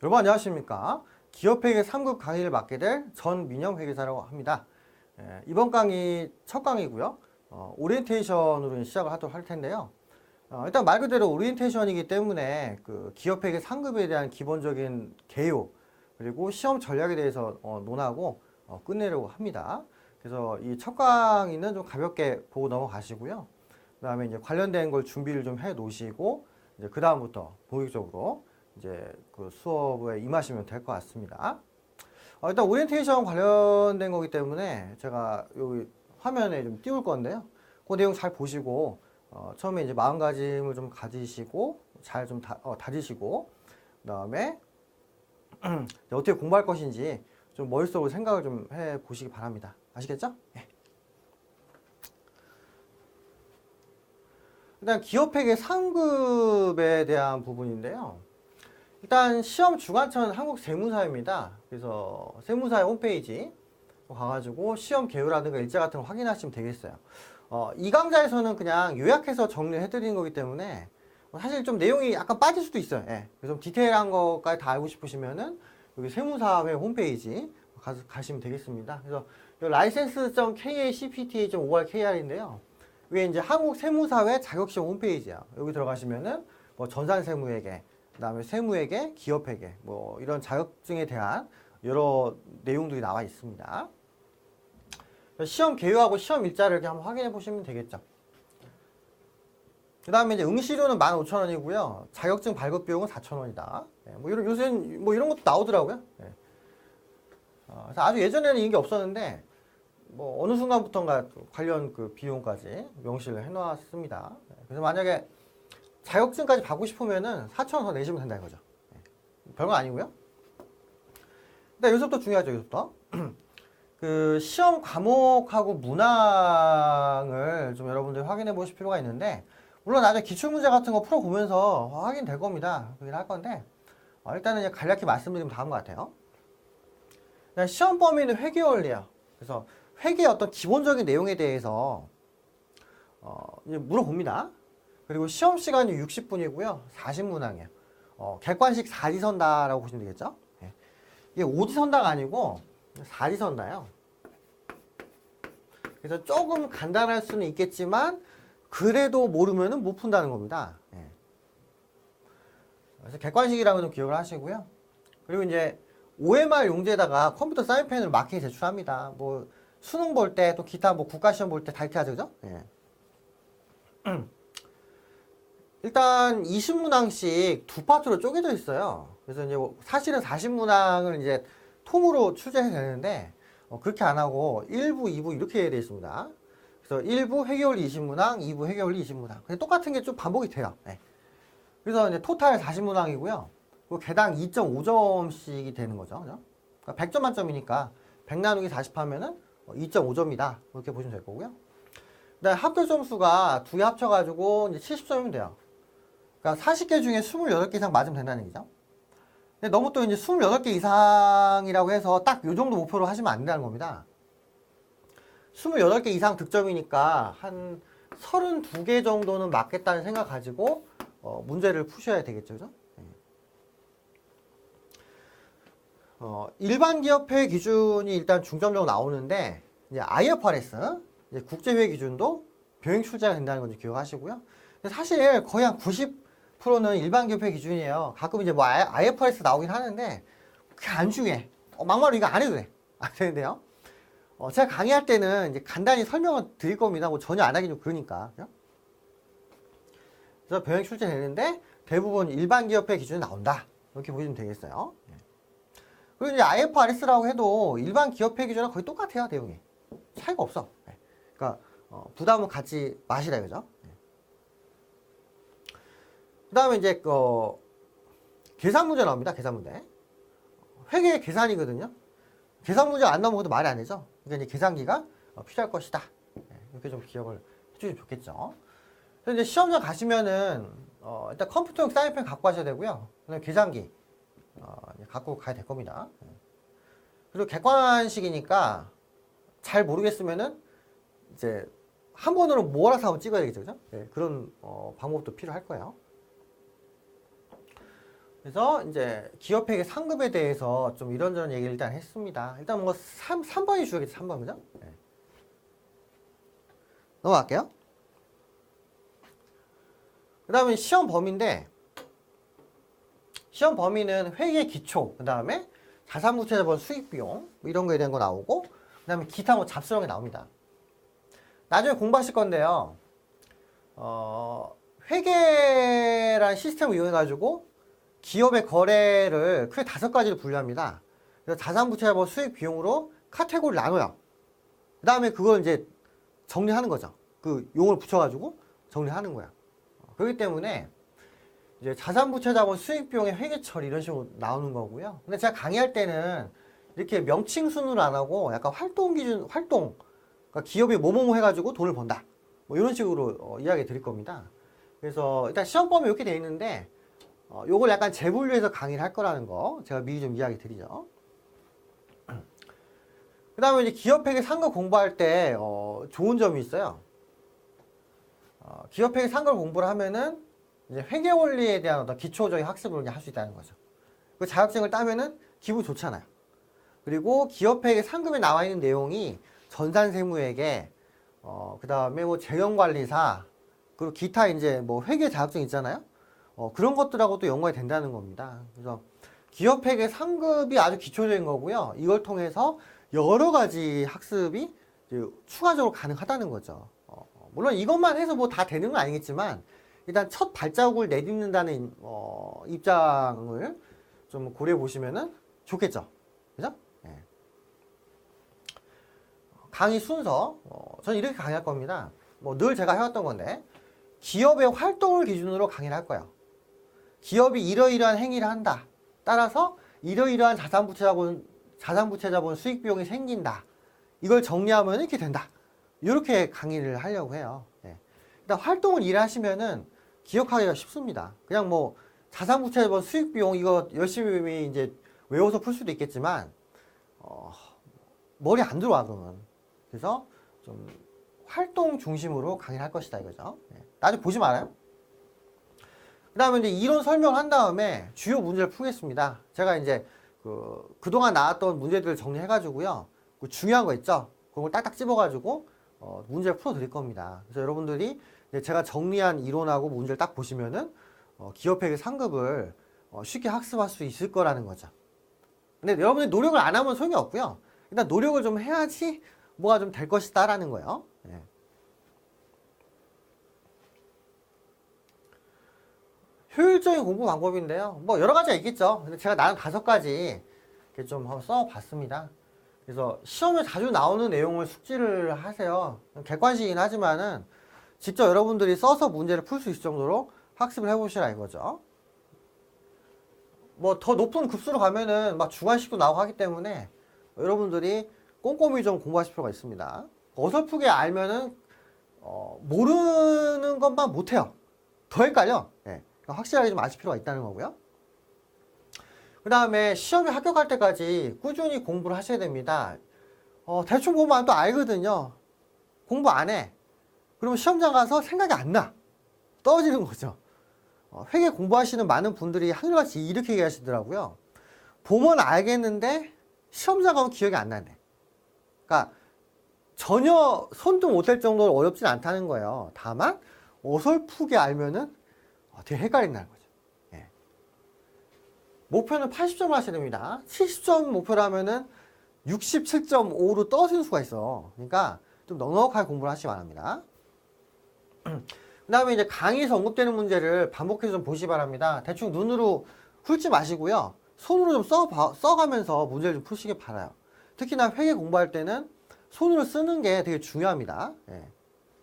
여러분 안녕하십니까? 기업회계 3급 강의를 맡게 될 전민영 회계사라고 합니다. 이번 강의 첫 강의고요. 오리엔테이션으로 시작을 하도록 할 텐데요. 일단 말 그대로 오리엔테이션이기 때문에 그 기업회계 3급에 대한 기본적인 개요 그리고 시험 전략에 대해서 논하고 끝내려고 합니다. 그래서 이 첫 강의는 좀 가볍게 보고 넘어가시고요. 그 다음에 이제 관련된 걸 준비를 좀 해 놓으시고 이제 그 다음부터 본격적으로 이제 그 수업에 임하시면 될 것 같습니다. 일단 오리엔테이션 관련된 거기 때문에 제가 여기 화면에 좀 띄울 건데요. 그 내용 잘 보시고 처음에 이제 마음가짐을 좀 가지시고 잘 좀 다지시고 그다음에 어떻게 공부할 것인지 좀 머릿속으로 생각을 좀 해 보시기 바랍니다. 아시겠죠? 네. 일단 기업회계 3급에 대한 부분인데요. 일단 시험 주관처는 한국세무사입니다. 그래서 세무사의 홈페이지 가가지고 시험 개요라든가 일자 같은 거 확인하시면 되겠어요. 이 강좌에서는 그냥 요약해서 정리해드리는 거기 때문에 사실 좀 내용이 약간 빠질 수도 있어요. 예. 그래서 좀 디테일한 것까지 다 알고 싶으시면은 여기 세무사회 홈페이지 가시면 되겠습니다. 그래서 license.kacpta.orkr인데요. 위에 이제 한국세무사회 자격시험 홈페이지야. 여기 들어가시면은 뭐 전산세무회계, 그 다음에 세무회계, 기업회계, 뭐 이런 자격증에 대한 여러 내용들이 나와 있습니다. 시험 개요하고 시험 일자를 이렇게 한번 확인해 보시면 되겠죠. 그 다음에 이제 응시료는 15,000원이고요. 자격증 발급 비용은 4,000원이다. 뭐 요새는 뭐 이런 것도 나오더라고요. 그래서 아주 예전에는 이게 없었는데, 뭐 어느 순간부터인가 관련 그 비용까지 명시를 해놨습니다. 그래서 만약에 자격증까지 받고 싶으면은 4,000원 더 내시면 된다 이거죠. 별거 아니고요. 근데 여기서부터 중요하죠. 여기서부터 그 시험 과목하고 문항을 좀 여러분들이 확인해 보실 필요가 있는데, 물론 나중에 기출문제 같은 거 풀어보면서 확인될 겁니다. 그긴 할 건데 일단은 이제 간략히 말씀드리면 다음과 같아요. 시험 범위는 회계 원리야. 그래서 회계의 어떤 기본적인 내용에 대해서 이제 물어봅니다. 그리고 시험 시간이 60분이고요. 40문항이에요. 객관식 4지선다라고 보시면 되겠죠? 이게 5지선다가 아니고 4지선다예요. 그래서 조금 간단할 수는 있겠지만 그래도 모르면은 못 푼다는 겁니다. 그래서 객관식이라고 좀 기억을 하시고요. 그리고 이제 OMR 용지에다가 컴퓨터 사인펜을 마킹 제출합니다. 뭐 수능 볼 때 또 기타 뭐 국가시험 볼 때 다 이렇게 하죠, 그죠? 일단 20문항씩 두 파트로 쪼개져 있어요. 그래서 이제 사실은 40문항을 이제 통으로 출제해야 되는데 그렇게 안 하고 1부, 2부 이렇게 되어 있습니다. 그래서 1부 회계원리 20문항, 2부 회계원리 20문항. 근데 똑같은 게 좀 반복이 돼요. 그래서 이제 토탈 40문항이고요. 개당 2.5점씩이 되는 거죠. 그죠? 그러니까 100점 만점이니까 100 나누기 40 하면은 2.5점이다. 이렇게 보시면 될 거고요. 그다음에 합격 점수가 두 개 합쳐가지고 이제 70점이면 돼요. 그러니까 40개 중에 28개 이상 맞으면 된다는 얘기죠. 근데 너무 또 이제 28개 이상이라고 해서 딱 요 정도 목표로 하시면 안 된다는 겁니다. 28개 이상 득점이니까 한 32개 정도는 맞겠다는 생각 가지고 문제를 푸셔야 되겠죠. 그죠? 일반 기업회 기준이 일단 중점적으로 나오는데 이제 IFRS 이제 국제회 기준도 병행 출제가 된다는 건지 기억하시고요. 근데 사실 거의 한 90%는 일반 기업회 기준이에요. 가끔 이제 뭐 IFRS 나오긴 하는데 그게 안 중요해. 막말로 이거 안 해도 돼. 안 되는데요. 제가 강의할 때는 이제 간단히 설명을 드릴 겁니다. 뭐 전혀 안 하긴 좀 그러니까. 그죠? 그래서 병행 출제되는데 대부분 일반 기업회 기준이 나온다. 이렇게 보시면 되겠어요. 그리고 이제 IFRS라고 해도 일반 기업회 기준은 거의 똑같아요. 내용이. 차이가 없어. 그러니까 부담은 갖지 마시라 이거죠. 그 다음에 이제 계산 문제 나옵니다. 계산 문제. 회계 계산이거든요. 계산 문제 안 나오면 그것도 말이 안 되죠. 그러니까 이제 계산기가 필요할 것이다. 이렇게 좀 기억을 해주시면 좋겠죠. 그래서 이제 시험장 가시면은 일단 컴퓨터용 사인펜 갖고 가셔야 되고요. 그다음에 계산기 갖고 가야 될 겁니다. 그리고 객관식이니까 잘 모르겠으면은 이제 한 번으로 몰아서 한번 찍어야 되겠죠, 그죠? 그런 방법도 필요할 거예요. 그래서 이제 기업회계 상급에 대해서 좀 이런저런 얘기를 일단 했습니다. 일단 뭐 3번이 주요겠죠. 3번, 그죠? 네. 넘어갈게요. 그 다음에 시험 범위인데, 시험 범위는 회계 기초, 그 다음에 자산부채자본 수익비용, 뭐 이런 거에 대한 거 나오고, 그 다음에 기타 뭐 잡스러운 게 나옵니다. 나중에 공부하실 건데요. 회계란 시스템을 이용해가지고 기업의 거래를 크게 5가지로 분류합니다. 그래서 자산부채자본 수익비용으로 카테고리를 나눠요. 그 다음에 그걸 이제 정리하는 거죠. 그 용어를 붙여가지고 정리하는 거야. 그렇기 때문에 이제 자산부채자본 수익비용의 회계처리 이런 식으로 나오는 거고요. 근데 제가 강의할 때는 이렇게 명칭 순으로 안 하고 약간 활동 기준, 활동. 그러니까 기업이 뭐뭐뭐 해가지고 돈을 번다. 뭐 이런 식으로 이야기 드릴 겁니다. 그래서 일단 시험범위 이렇게 돼 있는데 요걸 약간 재분류해서 강의를 할 거라는 거 제가 미리 좀 이야기 드리죠. 그 다음에 이제 기업회계 상급 공부할 때 좋은 점이 있어요. 기업회계 상급 공부를 하면은 이제 회계 원리에 대한 어떤 기초적인 학습을 할 수 있다는 거죠. 그 자격증을 따면은 기분 좋잖아요. 그리고 기업회계 상급에 나와 있는 내용이 전산세무회계, 그 다음에 뭐 재경관리사, 그리고 기타 이제 뭐 회계 자격증 있잖아요. 그런 것들하고도 연관이 된다는 겁니다. 그래서 기업회계 상급이 아주 기초적인 거고요. 이걸 통해서 여러 가지 학습이 이제 추가적으로 가능하다는 거죠. 물론 이것만 해서 뭐 다 되는 건 아니겠지만 일단 첫 발자국을 내딛는다는 입장을 좀 고려해 보시면은 좋겠죠. 그죠? 네. 강의 순서, 저는 이렇게 강의할 겁니다. 뭐 늘 제가 해왔던 건데 기업의 활동을 기준으로 강의를 할 거예요. 기업이 이러이러한 행위를 한다. 따라서 이러이러한 자산부채자본 수익비용이 생긴다. 이걸 정리하면 이렇게 된다. 이렇게 강의를 하려고 해요. 네. 일단 활동을 일하시면은 기억하기가 쉽습니다. 그냥 뭐 자산부채자본 수익비용 이거 열심히 이제 외워서 풀 수도 있겠지만 머리 안 들어와 그러면. 그래서 좀 활동 중심으로 강의를 할 것이다 이거죠. 네. 나중에 보지 말아요. 그 다음에 이제 이론 설명한 다음에 주요 문제를 풀겠습니다. 제가 이제 그동안 나왔던 문제들을 정리해가지고요. 그 중요한 거 있죠? 그걸 딱딱 집어가지고 문제를 풀어드릴 겁니다. 그래서 여러분들이 제가 정리한 이론하고 문제를 딱 보시면은 기업회계 상급을 쉽게 학습할 수 있을 거라는 거죠. 근데 여러분이 노력을 안 하면 소용이 없고요. 일단 노력을 좀 해야지 뭐가 좀 될 것이다 라는 거예요. 네. 효율적인 공부 방법인데요. 뭐 여러 가지가 있겠죠. 근데 제가 나는 5가지 이렇게 좀 한번 써봤습니다. 그래서 시험에 자주 나오는 내용을 숙지를 하세요. 객관식이긴 하지만은 직접 여러분들이 써서 문제를 풀 수 있을 정도로 학습을 해보시라 이거죠. 뭐 더 높은 급수로 가면은 막 주관식도 나오고 하기 때문에 여러분들이 꼼꼼히 좀 공부하실 필요가 있습니다. 어설프게 알면은 모르는 것만 못해요. 더 헷갈려. 네. 확실하게 좀 아실 필요가 있다는 거고요. 그 다음에 시험에 합격할 때까지 꾸준히 공부를 하셔야 됩니다. 대충 보면 또 알거든요. 공부 안 해. 그러면 시험장 가서 생각이 안 나. 떨어지는 거죠. 회계 공부하시는 많은 분들이 한결같이 이렇게 얘기하시더라고요. 보면 알겠는데 시험장 가면 기억이 안 나네. 그러니까 전혀 손도 못 댈 정도로 어렵진 않다는 거예요. 다만 어설프게 알면은 되게 헷갈린다는 거죠. 예. 목표는 80점을 하셔야 됩니다. 70점 목표로 하면은 67.5로 떨어지는 수가 있어. 그러니까 좀 넉넉하게 공부를 하시기 바랍니다. 그 다음에 이제 강의에서 언급되는 문제를 반복해서 좀 보시기 바랍니다. 대충 눈으로 훑지 마시고요. 손으로 좀 써가면서 문제를 좀 푸시길 바라요. 특히나 회계 공부할 때는 손으로 쓰는 게 되게 중요합니다. 예.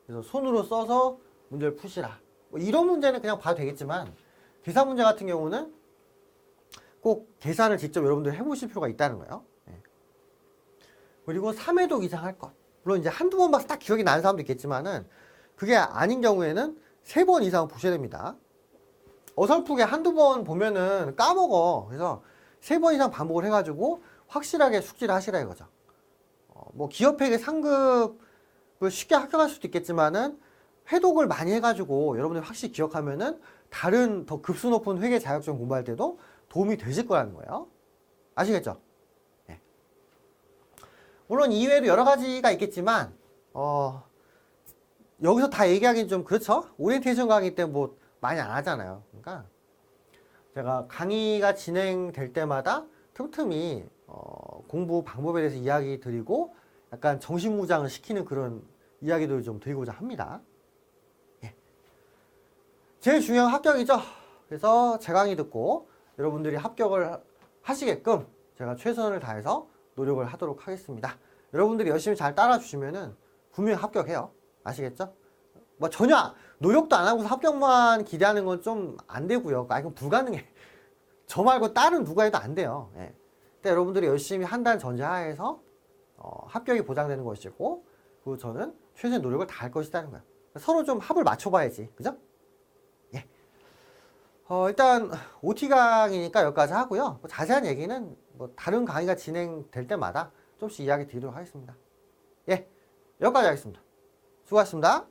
그래서 손으로 써서 문제를 푸시라. 뭐 이런 문제는 그냥 봐도 되겠지만 계산 문제 같은 경우는 꼭 계산을 직접 여러분들 해보실 필요가 있다는 거예요. 예. 그리고 3회독 이상 할 것. 물론 이제 한두 번 봐서 딱 기억이 나는 사람도 있겠지만은 그게 아닌 경우에는 3번 이상 보셔야 됩니다. 어설프게 한두 번 보면은 까먹어. 그래서 3번 이상 반복을 해가지고 확실하게 숙지를 하시라 이거죠. 뭐 기업회계 상급을 쉽게 합격할 수도 있겠지만은 회독을 많이 해가지고 여러분들이 확실히 기억하면은 다른 더 급수 높은 회계 자격증 공부할 때도 도움이 되실 거라는 거예요. 아시겠죠? 네. 물론 이외에도 여러 가지가 있겠지만 여기서 다 얘기하기는 좀 그렇죠? 오리엔테이션 강의 때 뭐 많이 안 하잖아요. 그러니까 제가 강의가 진행될 때마다 틈틈이 공부 방법에 대해서 이야기 드리고 약간 정신무장을 시키는 그런 이야기들을 좀 드리고자 합니다. 예. 제일 중요한 합격이죠. 그래서 제 강의 듣고 여러분들이 합격을 하시게끔 제가 최선을 다해서 노력을 하도록 하겠습니다. 여러분들이 열심히 잘 따라주시면은 분명히 합격해요. 아시겠죠? 뭐 전혀 노력도 안 하고서 합격만 기대하는 건 좀 안 되고요. 아, 이건 불가능해. 저 말고 다른 누가 해도 안 돼요. 예. 근데 여러분들이 열심히 한다는 전제하에서 합격이 보장되는 것이고, 그리고 저는 최선의 노력을 다할 것이라는 거예요. 서로 좀 합을 맞춰봐야지, 그죠? 예. 일단 OT 강의니까 여기까지 하고요. 뭐 자세한 얘기는 뭐 다른 강의가 진행될 때마다 좀씩 이야기 드리도록 하겠습니다. 예, 여기까지 하겠습니다. 수고하셨습니다.